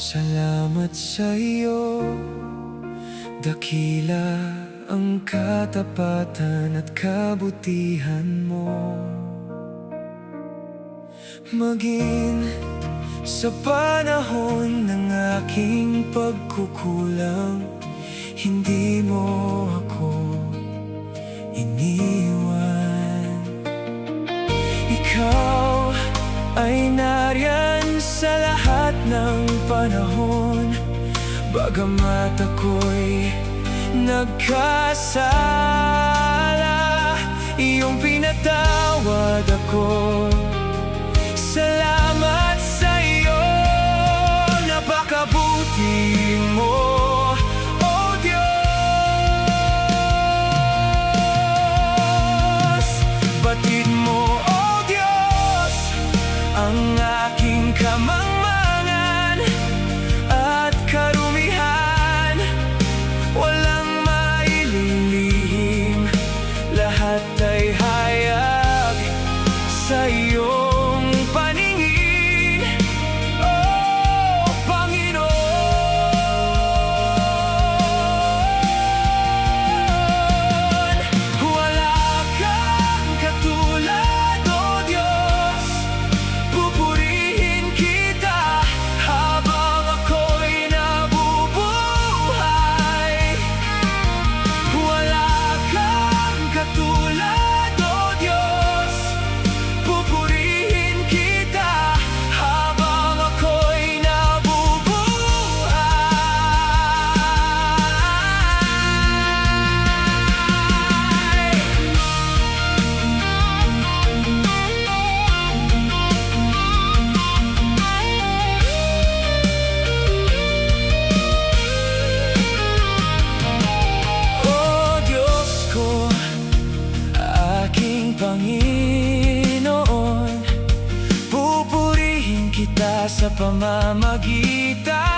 Salamat sa iyo, dakila ang katapatan at kabutihan mo. Maging sa panahon ng aking pagkukulang, hindi mo ako iniwan. Ikaw ay nariyan sa lahat ng panahon, bagamat ako'y nagkasala. Iyong pinatawad ako. Salamat sa iyo, napakabuti mo, oh Diyos. Batid mo, oh Diyos, ang aking kamangmangan at karumihan. Walang maililihim, lahat ay hayag sa iyong paningin, oh Panginoon. Wala kang katulad, oh Diyos. Pupurihin kita habang ako'y nabubuhay. Wala kang katulad, oh Diyos. Pupurihin kita habang ako'y nabubuhay. Oh Diyos ko, aking Panginoon, pupurihin kita sa pamamagitan